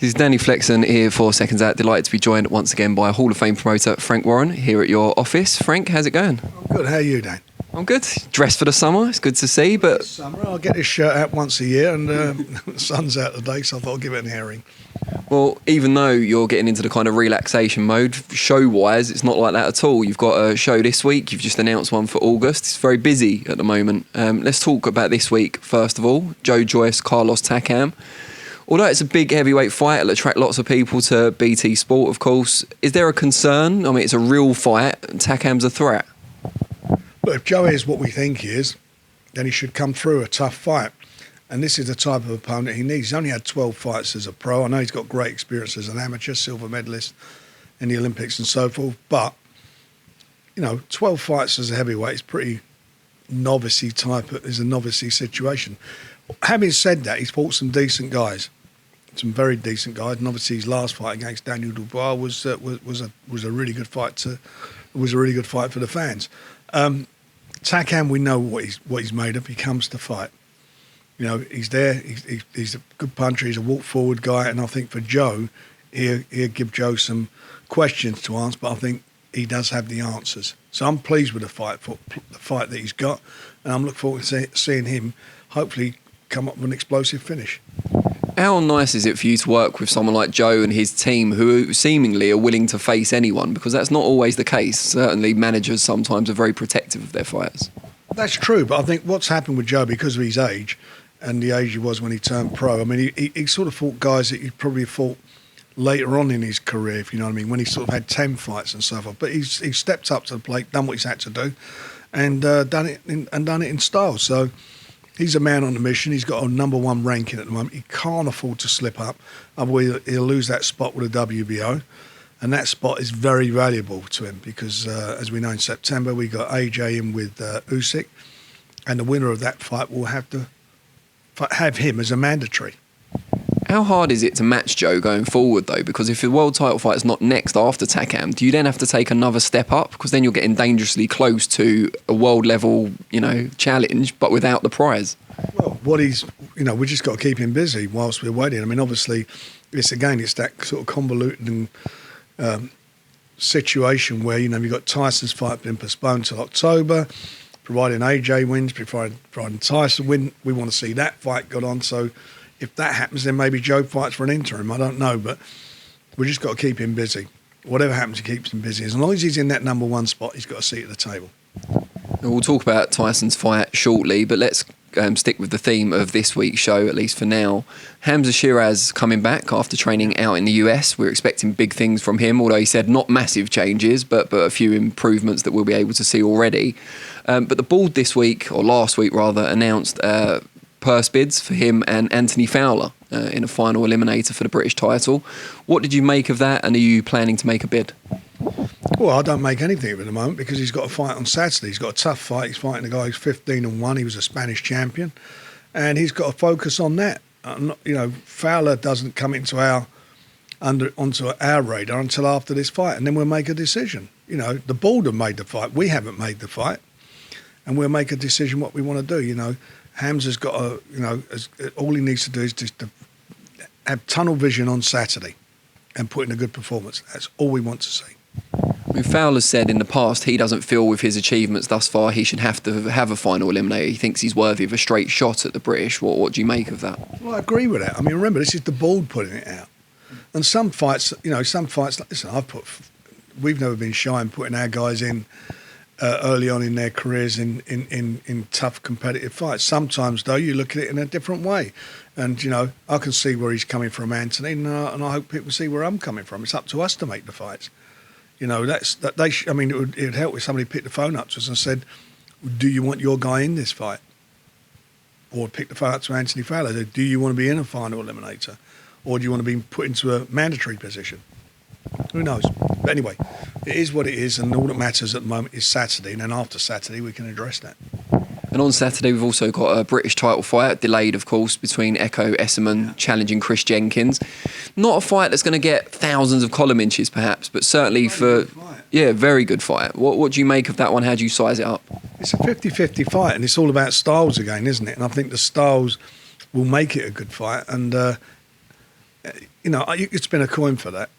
This is Danny Flexon here for Seconds Out. Delighted to be joined once again by Hall of Fame promoter Frank Warren here at your office. Frank, how's it going? I'm good. How are you, Dan? I'm good. Dressed for the summer. It's good to see. But summer, I get this shirt out once a year, and the sun's out today, so I thought I'd give it an airing. Well, even though you're getting into the kind of relaxation mode, show-wise, it's not like that at all. You've got a show this week. You've just announced one for August. It's very busy at the moment. Let's talk about this week first of all. Joe Joyce, Carlos Takam. Although it's a big heavyweight fight, it'll attract lots of people to BT Sport, of course. Is there a concern? I mean, it's a real fight. Takam's a threat. But if Joe is what we think he is, then he should come through a tough fight. And this is the type of opponent he needs. He's only had 12 fights as a pro. I know he's got great experience as an amateur, silver medalist in the Olympics and so forth. But, 12 fights as a heavyweight is pretty novice-y type. Is a novice-y situation. Having said that, he's fought some decent guys. Some very decent guys, and obviously his last fight against Daniel Dubois was a really good fight. Was a really good fight for the fans. Takam, we know what he's made of. He comes to fight. He's there. He's a good puncher. He's a walk forward guy, and I think for Joe, he'll give Joe some questions to answer. But I think he does have the answers. So I'm pleased with the fight that he's got, and I'm looking forward to seeing him hopefully come up with an explosive finish. How nice is it for you to work with someone like Joe and his team who seemingly are willing to face anyone? Because that's not always the case. Certainly managers sometimes are very protective of their fighters. That's true, but I think what's happened with Joe, because of his age and the age he was when he turned pro, I mean, he sort of fought guys that he'd probably fought later on in his career, if you know what I mean, when he sort of had 10 fights and so forth. But he's stepped up to the plate, done what he's had to do, and done it in style. So he's a man on a mission. He's got a #1 ranking at the moment. He can't afford to slip up. Otherwise, he'll lose that spot with the WBO. And that spot is very valuable to him because, as we know, in September, we got AJ in with Usyk. And the winner of that fight will have to have him as a mandatory. How hard is it to match Joe going forward, though? Because if the world title fight is not next after Takam, do you then have to take another step up? Because then you're getting dangerously close to a world-level, challenge, but without the prize. Well, we just got to keep him busy whilst we're waiting. I mean, obviously, it's that sort of convoluted situation where, you've got Tyson's fight being postponed till October, providing AJ wins, providing Tyson win. We want to see that fight got on, so if that happens, then maybe Joe fights for an interim. I don't know, but we just got to keep him busy. Whatever happens, he keeps him busy. As long as he's in that #1 spot, he's got a seat at the table. We'll talk about Tyson's fight shortly, but let's stick with the theme of this week's show, at least for now. Hamza Shiraz coming back after training out in the US. We're expecting big things from him, although he said not massive changes, but a few improvements that we'll be able to see already. But the board this week, or last week rather, announced purse bids for him and Anthony Fowler in a final eliminator for the British title. What did you make of that, and are you planning to make a bid? Well, I don't make anything of it at the moment because he's got a fight on Saturday. He's got a tough fight. He's fighting a guy who's 15-1. He was a Spanish champion, and he's got to focus on that. Fowler doesn't come onto our radar until after this fight, and then we'll make a decision. The board have made the fight. We haven't made the fight, and we'll make a decision what we want to do. Hamza's got all he needs to do is just to have tunnel vision on Saturday and put in a good performance. That's all we want to see. I mean, Fowler's said in the past he doesn't feel with his achievements thus far he should have to have a final eliminator. He thinks he's worthy of a straight shot at the British. What do you make of that? Well, I agree with that. I mean, remember, this is the board putting it out. And some fights, listen, we've never been shy in putting our guys in early on in their careers in tough competitive fights. Sometimes, though, you look at it in a different way. And, I can see where he's coming from, Anthony, and I hope people see where I'm coming from. It's up to us to make the fights. It would help if somebody picked the phone up to us and said, do you want your guy in this fight? Or pick the phone up to Anthony Fowler. Do you want to be in a final eliminator? Or do you want to be put into a mandatory position? Who knows? But anyway, it is what it is, and all that matters at the moment is Saturday, and then after Saturday we can address that. And on Saturday we've also got a British title fight, delayed of course, between Echo Esserman challenging Chris Jenkins. Not a fight that's going to get thousands of column inches perhaps, but certainly very good fight. What do you make of that one? How do you size it up? It's a 50-50 fight, and it's all about styles again, isn't it? And I think the styles will make it a good fight, and You could spin a coin for that.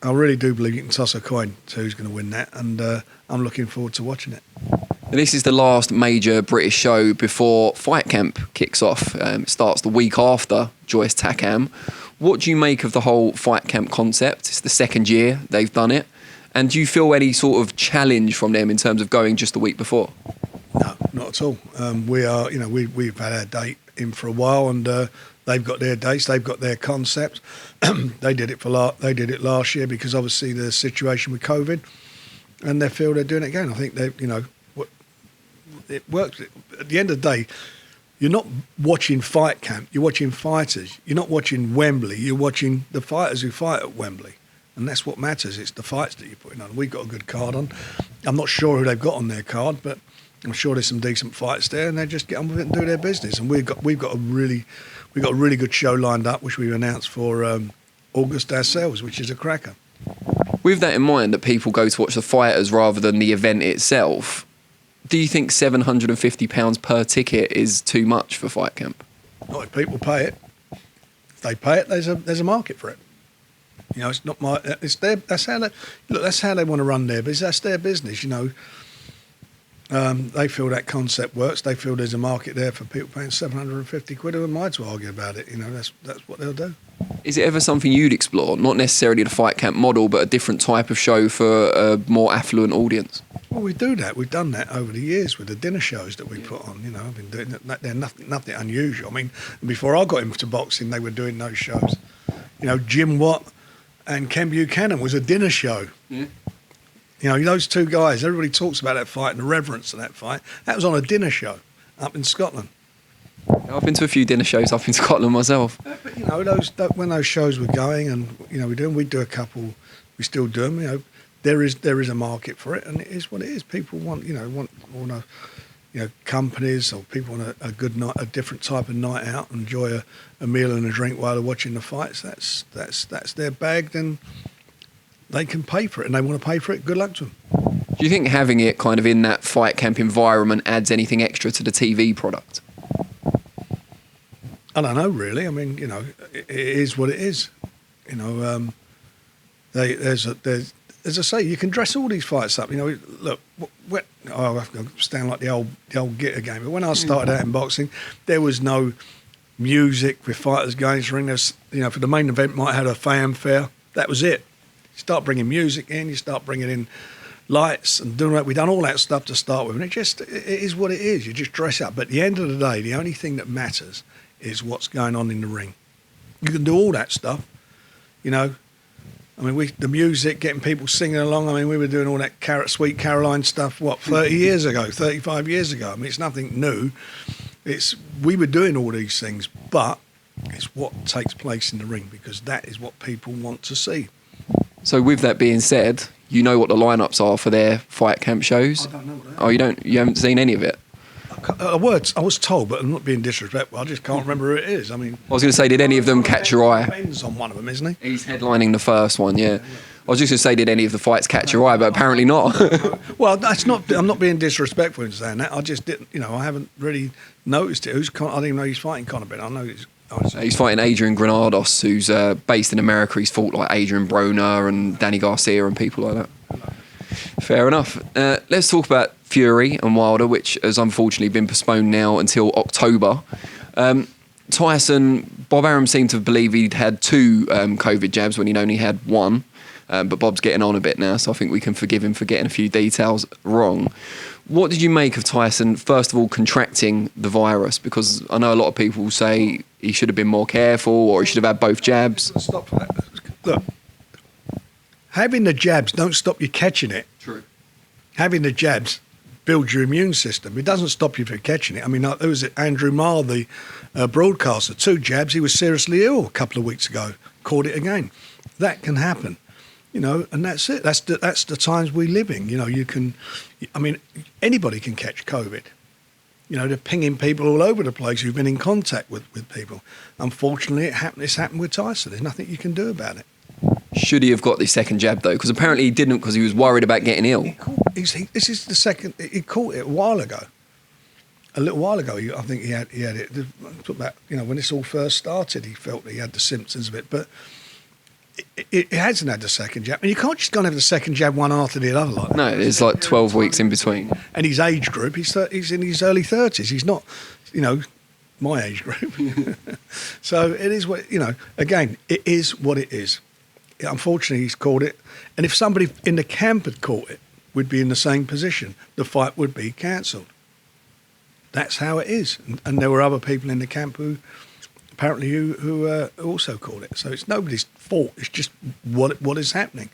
I really do believe you can toss a coin to who's going to win that, and I'm looking forward to watching it. This is the last major British show before Fight Camp kicks off. It starts the week after Joyce Takam. What do you make of the whole Fight Camp concept? It's the second year they've done it. And do you feel any sort of challenge from them in terms of going just the week before? No, not at all. We've had our date in for a while, and they've got their dates, they've got their concept. They did it last year because obviously the situation with COVID, and they feel they're doing it again. I think it works. At the end of the day, you're not watching Fight Camp, you're watching fighters. You're not watching Wembley, you're watching the fighters who fight at Wembley. And that's what matters. It's the fights that you're putting on. We've got a good card on. I'm not sure who they've got on their card, but I'm sure there's some decent fights there, and they just get on with it and do their business. And we've got a really good show lined up, which we've announced for August ourselves, which is a cracker. With that in mind, that people go to watch the fighters rather than the event itself, do you think £750 per ticket is too much for Fight Camp? Not if people pay it. If they pay it, there's a market for it. It's not my. It's their. That's how they want to run their business. That's their business. They feel that concept works. They feel there's a market there for people paying £750. Who am I to argue about it? That's what they'll do. Is it ever something you'd explore? Not necessarily the Fight Camp model, but a different type of show for a more affluent audience? Well, we do that. We've done that over the years with the dinner shows that we put on. I've been doing that. They're nothing unusual. I mean, before I got into boxing, they were doing those shows. Jim Watt and Ken Buchanan was a dinner show. Yeah. Those two guys, everybody talks about that fight and the reverence of that fight. That was on a dinner show up in Scotland. I've been to a few dinner shows up in Scotland myself. But when those shows were going, and we do a couple, we still do them. There is a market for it, and it is what it is. People want companies, or people want a good night, a different type of night out, enjoy a meal and a drink while they're watching the fights. That's their bag. Then they can pay for it, and they want to pay for it. Good luck to them. Do you think having it kind of in that Fight Camp environment adds anything extra to the TV product? I don't know, really. I mean, it is what it is. As I say, you can dress all these fights up. Look, I have to stand like the old Gitter game. But when I started out in boxing, there was no music with fighters going to the ring. There's, for the main event, might have had a fanfare. That was it. You start bringing music in, you start bringing in lights and doing that. We've done all that stuff to start with, and it is what it is. You just dress up. But at the end of the day, the only thing that matters is what's going on in the ring. You can do all that stuff, I mean, the music, getting people singing along. I mean, we were doing all that Sweet Caroline stuff, 30 years ago, 35 years ago. I mean, it's nothing new. We were doing all these things, but it's what takes place in the ring, because that is what people want to see. So with that being said, you know what the lineups are for their Fight Camp shows? I don't know that. Oh, you haven't seen any of it? I was told, but I'm not being disrespectful. I just can't remember who it is. I mean, I was going to say, did any of them catch your eye? Ben's on one of them, isn't he? He's headlining the first one, yeah. I was just going to say, did any of the fights catch your eye? But apparently not. Well, that's not. I'm not being disrespectful in saying that. I just didn't. I haven't really noticed it. I didn't even know he's fighting Conor Ben. I know he's fighting Adrian Granados, who's based in America. He's fought like Adrian Broner and Danny Garcia and people like that. Fair enough. Let's talk about Fury and Wilder, which has unfortunately been postponed now until October. Tyson, Bob Arum seemed to believe he'd had 2 COVID jabs when he'd only had 1. But Bob's getting on a bit now, so I think we can forgive him for getting a few details wrong. What did you make of Tyson, first of all, contracting the virus? Because I know a lot of people say he should have been more careful, or he should have had both jabs. Stop for that. Look, having the jabs don't stop you catching it. True. Having the jabs builds your immune system. It doesn't stop you from catching it. I mean, there was Andrew Marr, the broadcaster, 2 jabs. He was seriously ill a couple of weeks ago. Caught it again. That can happen. And that's it. That's the times we live in. Anybody can catch COVID. They're pinging people all over the place who've been in contact with people. Unfortunately, it's happened with Tyson. There's nothing you can do about it. Should he have got the second jab, though? Because apparently he didn't, because he was worried about getting ill. This is the second. He caught it a while ago. a little while ago, I think he had it. About, when this all first started, he felt that he had the symptoms of it, but it hasn't had the second jab. And you can't just go and have the second jab one after the other like that. No, there's like 12 weeks in between. And his age group, he's in his early 30s. He's not, my age group. So it is what, again, it is what it is. Unfortunately, he's caught it. And if somebody in the camp had caught it, we'd be in the same position. The fight would be cancelled. That's how it is. And there were other people in the camp who also called it. So it's nobody's fault. It's just what is happening.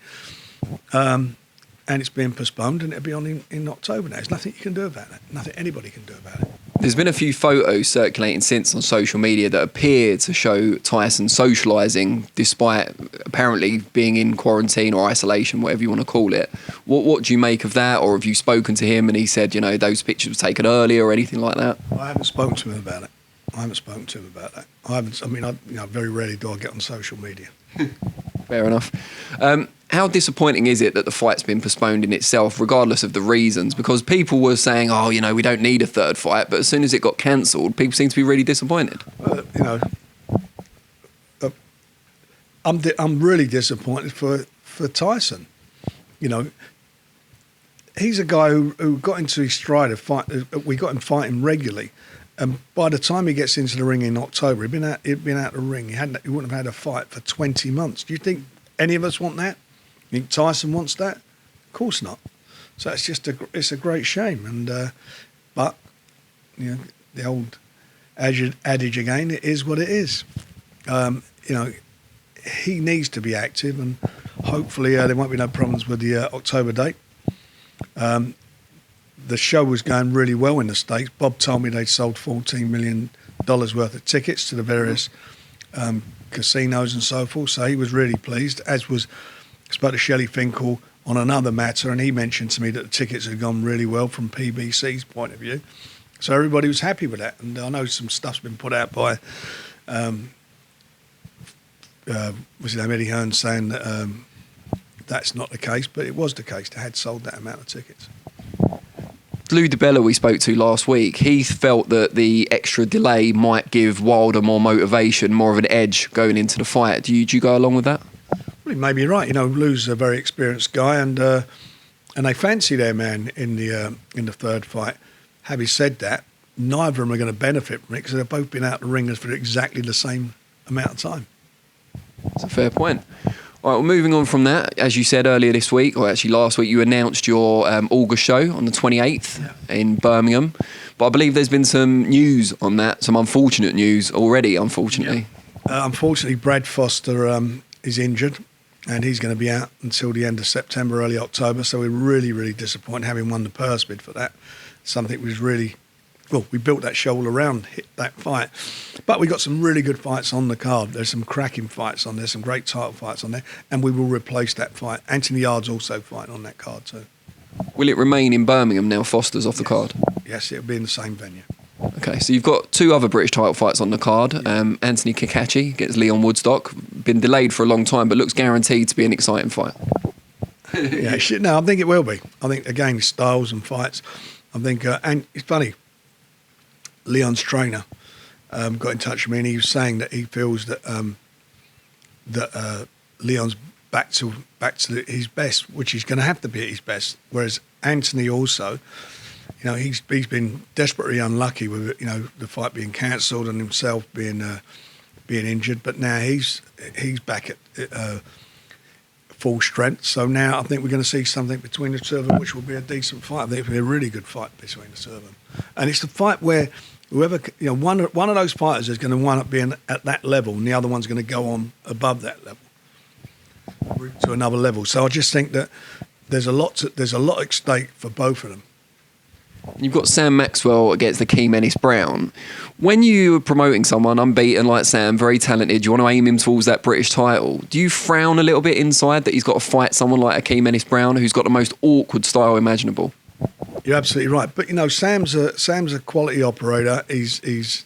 And it's being postponed, and it'll be on in October now. There's nothing you can do about it. Nothing anybody can do about it. There's been a few photos circulating since on social media that appear to show Tyson socialising despite apparently being in quarantine or isolation, whatever you want to call it. What do you make of that? Or have you spoken to him and he said, those pictures were taken earlier or anything like that? I haven't spoken to him about it. I very rarely do I get on social media. Fair enough. How disappointing is it that the fight's been postponed in itself, regardless of the reasons? Because people were saying, we don't need a third fight, but as soon as it got cancelled, people seem to be really disappointed. I'm really disappointed for Tyson. He's a guy who got into his stride of fight. We got him fighting regularly. And by the time he gets into the ring in October, he'd been out the ring. He wouldn't have had a fight for 20 months. Do you think any of us want that? You think Tyson wants that? Of course not. So it's just it's a great shame. And but the old adage again, it is what it is. He needs to be active, and hopefully there won't be no problems with the October date. The show was going really well in the States. Bob told me they'd sold $14 million worth of tickets to the various casinos and so forth. So he was really pleased, as was, I spoke to Shelley Finkel on another matter, and he mentioned to me that the tickets had gone really well from PBC's point of view. So everybody was happy with that. And I know some stuff's been put out by, what's his name, Eddie Hearn, saying that that's not the case, but it was the case. They had sold that amount of tickets. Lou DiBella we spoke to last week, he felt that the extra delay might give Wilder more motivation, more of an edge going into the fight. Do you go along with that? Well, he may be right. Lou's a very experienced guy, and they fancy their man in the third fight. Having said that, neither of them are going to benefit from it because they've both been out the ring for exactly the same amount of time. That's a fair point. All right, well, moving on from that, as you said earlier this week, or actually last week, you announced your August show on the 28th in Birmingham. But I believe there's been some news on that, some unfortunate news already, unfortunately. Yeah. Unfortunately, Brad Foster is injured, and he's going to be out until the end of September, early October. So we're really, really disappointed, having won the purse bid for that. Something was really... Well, we built that show all around that fight. But we got some really good fights on the card. There's some cracking fights on there, some great title fights on there, and we will replace that fight. Anthony Yard's also fighting on that card too. Will it remain in Birmingham now Foster's off the card? Yes, it'll be in the same venue. Okay, so you've got two other British title fights on the card. Anthony Kakachi against Leon Woodstock. Been delayed for a long time, but looks guaranteed to be an exciting fight. I think it will be. I think, again, styles and fights. I think, and it's funny, Leon's trainer got in touch with me, and he was saying that he feels that Leon's back to his best, which he's going to have to be at his best. Whereas Anthony also, he's been desperately unlucky with the fight being cancelled and himself being injured. But now he's back at full strength. So now I think we're going to see something between the two of them, which will be a decent fight. I think it'll be a really good fight between the two of them. And it's the fight where whoever, one of those fighters is going to wind up being at that level, and the other one's going to go on above that level to another level. So I just think that there's a lot at stake for both of them. You've got Sam Maxwell against the Akeem Ennis-Brown. When you are promoting someone unbeaten like Sam, very talented, you want to aim him towards that British title, do you frown a little bit inside that he's got to fight someone like Akeem Ennis-Brown, who's got the most awkward style imaginable? You're absolutely right. But, Sam's a quality operator. He's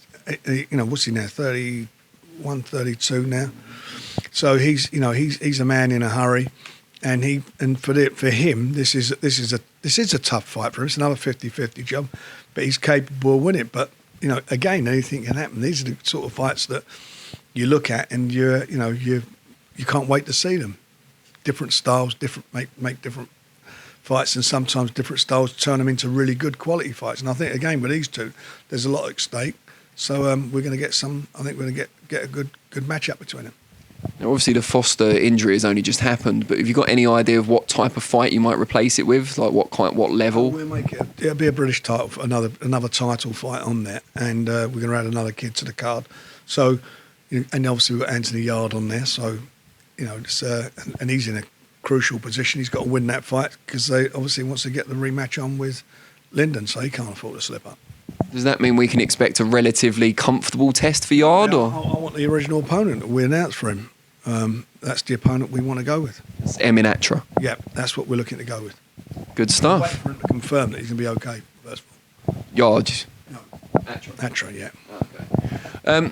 what's he now, 31, 32 now? So he's a man in a hurry. and for him, this is a tough fight for him. It's another 50-50 job, but he's capable of winning it. But again, anything can happen. These are the sort of fights that you look at and you can't wait to see them. Different styles, make different fights, and sometimes different styles turn them into really good quality fights. And I think again with these two, there's a lot at stake. So we're going to get I think we're going to get a good matchup between them. Now, obviously, the Foster injury has only just happened, but have you got any idea of what type of fight you might replace it with? Like what level? We'll make it. It'll be a British title, another title fight on there, and we're going to add another kid to the card. So, and obviously we've got Anthony Yard on there. So, it's, and he's in a crucial position. He's got to win that fight because they obviously wants to get the rematch on with Lyndon, so he can't afford to slip up. Does that mean we can expect a relatively comfortable test for Yard? Yeah, or I want the original opponent that we announced for him. That's the opponent we want to go with. It's Eminatra. Yeah, that's what we're looking to go with. Good Wait stuff. for him to confirm that he's going to be okay, first of all. Yard. No. Atra, yeah. Okay.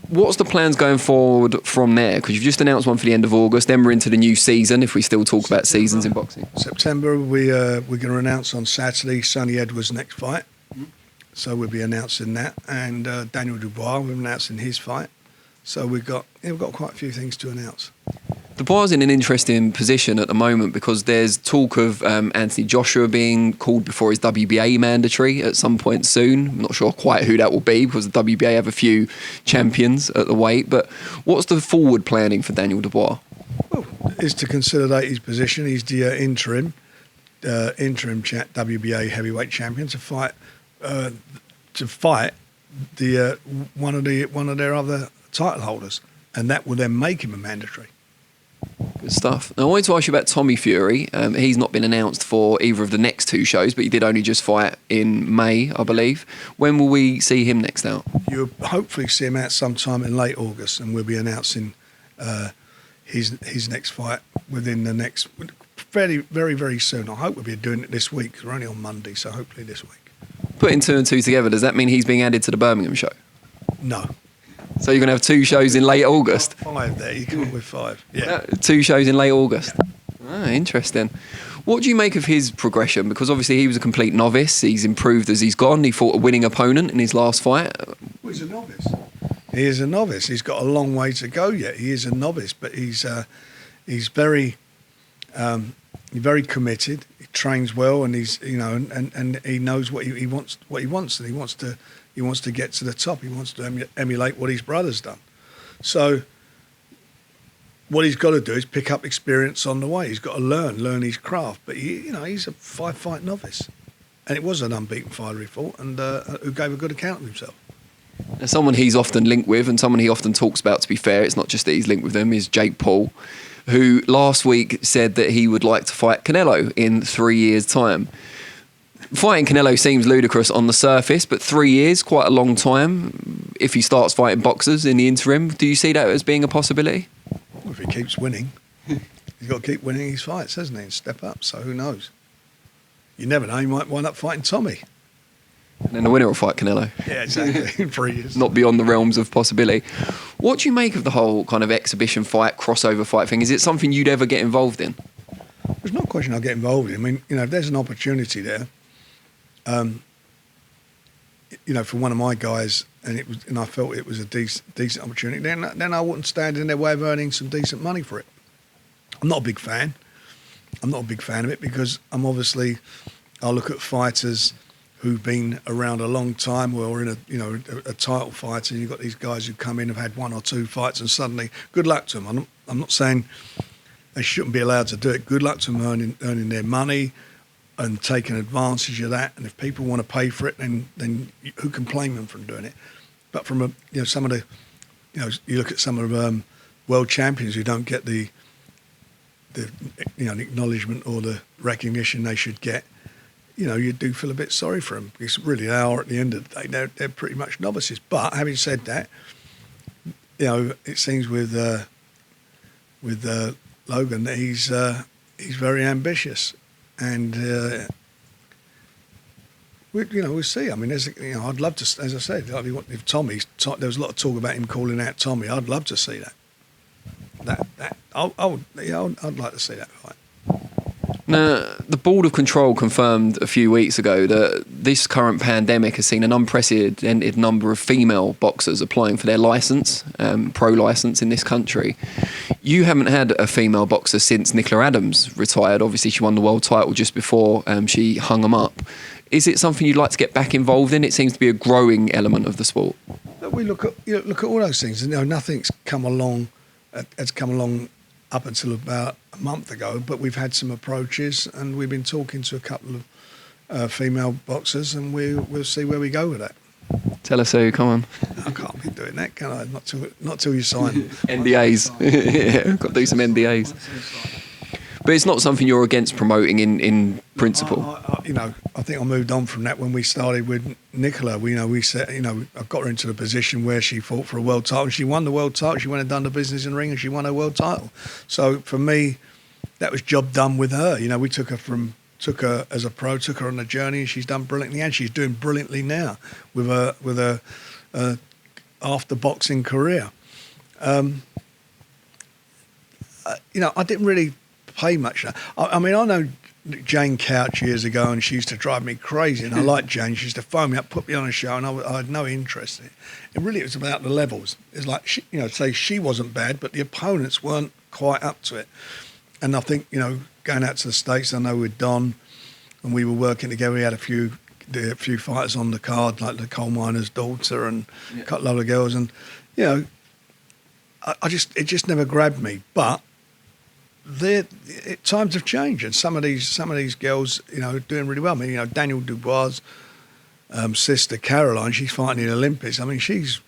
What's the plans going forward from there? Because you've just announced one for the end of August. Then we're into the new season, if we still talk about seasons in boxing. September, we're going to announce on Saturday Sonny Edwards' next fight. So we'll be announcing that. And Daniel Dubois, we're announcing his fight. So we've got quite a few things to announce. Dubois in an interesting position at the moment because there's talk of Anthony Joshua being called before his WBA mandatory at some point soon. I'm not sure quite who that will be because the WBA have a few champions at the weight. But what's the forward planning for Daniel Dubois? Well, is to consolidate his position. He's the interim WBA heavyweight champion to fight the one of their other title holders, and that will then make him a mandatory. Good stuff. Now, I wanted to ask you about Tommy Fury. He's not been announced for either of the next two shows, but he did only just fight in May, I believe. When will we see him next out? You'll hopefully see him out sometime in late August, and we'll be announcing his next fight within the next very, very, very soon. I hope we'll be doing it this week. We're only on Monday, so hopefully this week. Putting two and two together, does that mean he's being added to the Birmingham show? No. So you're going to have two shows in late August? 5 there. You come up with 5. Yeah. Two shows in late August. Ah, interesting. What do you make of his progression? Because obviously he was a complete novice. He's improved as he's gone. He fought a winning opponent in his last fight. Well, he's a novice. He is a novice. He's got a long way to go yet. He is a novice, but he's very committed. He trains well, and he's and he knows what he wants. What he wants, and he wants to get to the top. He wants to emulate what his brother's done. So what he's got to do is pick up experience on the way. He's got to learn his craft. But he's a 5-fight novice, and it was an unbeaten fighter he fought, and who gave a good account of himself. Now, someone he's often linked with, and someone he often talks about, to be fair, it's not just that he's linked with them, is Jake Paul, who last week said that he would like to fight Canelo in 3 years' time. Fighting Canelo seems ludicrous on the surface, but 3 years, quite a long time. If he starts fighting boxers in the interim, do you see that as being a possibility? Well, if he keeps winning, he's got to keep winning his fights, hasn't he, and step up, so who knows? You never know, he might wind up fighting Tommy. And then the winner will fight Canelo. Yeah, exactly, in 3 years. Not beyond the realms of possibility. What do you make of the whole kind of exhibition fight, crossover fight thing? Is it something you'd ever get involved in? There's no question I'll get involved in. I mean, if there's an opportunity there, for one of my guys, and I felt it was a decent opportunity, then I wouldn't stand in their way of earning some decent money for it. I'm not a big fan. I'm not a big fan of it because I look at fighters who've been around a long time or in a title fight, and you've got these guys who come in, have had 1 or 2 fights, and suddenly, good luck to them. I'm not saying they shouldn't be allowed to do it. Good luck to them earning their money and taking advantage of that. And if people want to pay for it, then who can blame them from doing it? But from some of the, you look at some of the world champions who don't get the acknowledgement or the recognition they should get. You do feel a bit sorry for them because really they are, at the end of the day, they're pretty much novices. But having said that, it seems with Logan that he's very ambitious, and we'll see. I mean, I'd love to, as I said, if there was a lot of talk about him calling out Tommy. I'd love to see that. I'd like to see that fight. Now, the Board of Control confirmed a few weeks ago that this current pandemic has seen an unprecedented number of female boxers applying for their licence, pro licence in this country. You haven't had a female boxer since Nicola Adams retired. Obviously, she won the world title just before she hung them up. Is it something you'd like to get back involved in? It seems to be a growing element of the sport. We look at all those things, and nothing's come along. Has come along up until about a month ago, but we've had some approaches, and we've been talking to a couple of female boxers, and we'll see where we go with that. Tell us who. Come on. I can't be doing that, can I? Not till you sign NDAs. Yeah, got to do some NDAs. But it's not something you're against promoting in principle. I think I moved on from that when we started with Nicola. We said, I got her into the position where she fought for a world title. She won the world title. She went and done the business in the ring, and she won her world title. So for me, that was job done with her. We took her as a pro, took her on a journey, and she's done brilliantly, and she's doing brilliantly now with her after boxing career. I didn't really pay much. I know Jane Couch years ago, and she used to drive me crazy, and I liked Jane. She used to phone me up, put me on a show, and I had no interest in it. It was about the levels. It's like, say she wasn't bad, but the opponents weren't quite up to it. And I think, going out to the States, I know with Don, and we were working together, we had a few fighters on the card, like the coal miner's daughter and a couple of other girls, and, it just never grabbed me. But times have changed, and some of these girls, doing really well. I mean, Daniel Dubois' sister Caroline, she's fighting in the Olympics. I mean, she's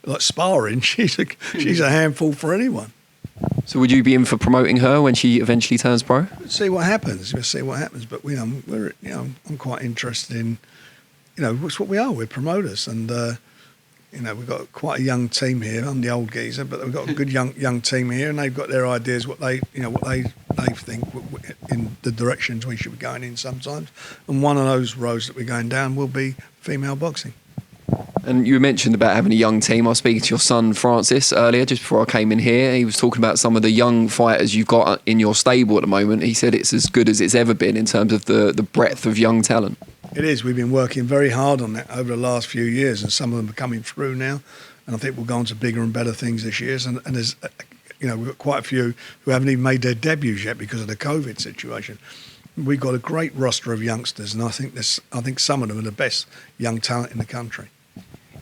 like sparring. She's a handful for anyone. So, would you be in for promoting her when she eventually turns pro? See what happens. We'll see what happens. But I'm quite interested in, it's what we are. We're promoters, and we've got quite a young team here. I'm the old geezer, but we've got a good young team here, and they've got their ideas, what they think in the directions we should be going in sometimes. And one of those roads that we're going down will be female boxing. And you mentioned about having a young team. I was speaking to your son Francis earlier, just before I came in here. He was talking about some of the young fighters you've got in your stable at the moment. He said it's as good as it's ever been in terms of the breadth of young talent. It is. We've been working very hard on that over the last few years, and some of them are coming through now. And I think we'll go on to bigger and better things this year. And there's, we've got quite a few who haven't even made their debuts yet because of the COVID situation. We've got a great roster of youngsters, and I think some of them are the best young talent in the country.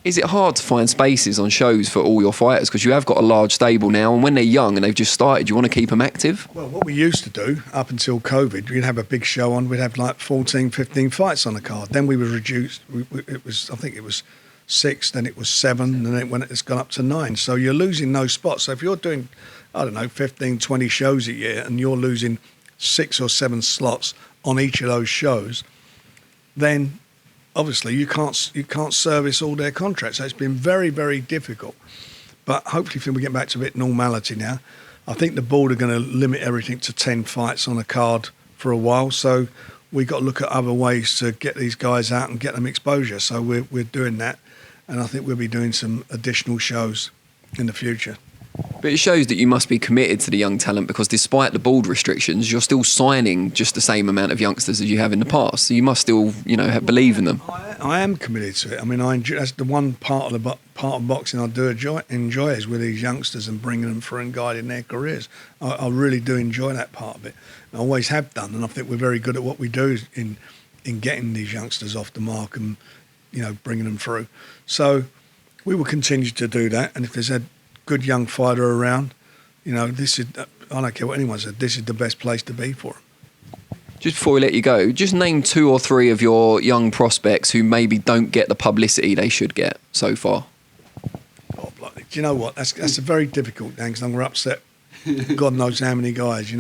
Is it hard to find spaces on shows for all your fighters? Because you have got a large stable now, and when they're young and they've just started, you want to keep them active? Well, what we used to do up until COVID, we'd have a big show on, we'd have like 14, 15 fights on the card. Then we were reduced, I think it was 6, then it was 7, and then it's gone up to 9. So you're losing those spots. So if you're doing, 15, 20 shows a year, and you're losing 6 or 7 slots on each of those shows, then obviously you can't service all their contracts. So it's been very, very difficult. But hopefully we get back to a bit of normality now. I think the board are going to limit everything to 10 fights on a card for a while. So we've got to look at other ways to get these guys out and get them exposure. So we're doing that. And I think we'll be doing some additional shows in the future. But it shows that you must be committed to the young talent, because despite the board restrictions, you're still signing just the same amount of youngsters as you have in the past. So you must still, believe in them. I am committed to it. I mean, that's the one part of boxing I do enjoy is with these youngsters and bringing them through and guiding their careers. I really do enjoy that part of it. I always have done, and I think we're very good at what we do in getting these youngsters off the mark and bringing them through. So we will continue to do that. And if there's a good young fighter around, this is, I don't care what anyone said, this is the best place to be for them. Just before we let you go, just name 2 or 3 of your young prospects who maybe don't get the publicity they should get so far. Oh, do you know what? That's a very difficult thing, because I'm going to upset God knows how many guys.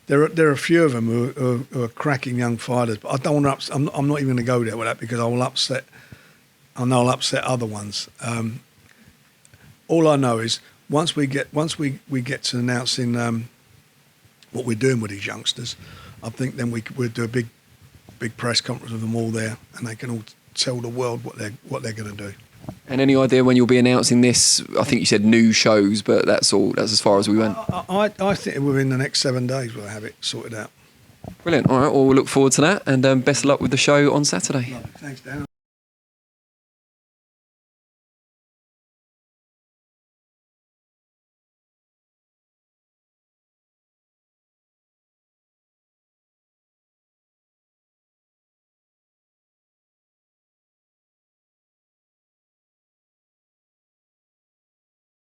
There are a few of them who are cracking young fighters, but I don't want to. I'm not even going to go there with that, because I know I'll upset other ones. All I know is once we get to announcing what we're doing with these youngsters, I think then we'll do a big press conference with them all there, and they can all tell the world what they're going to do. And any idea when you'll be announcing this? I think you said new shows, but that's all. That's as far as we went. I think within the next 7 days we'll have it sorted out. Brilliant. All right, well, we'll look forward to that, and best of luck with the show on Saturday. Thanks, Dan.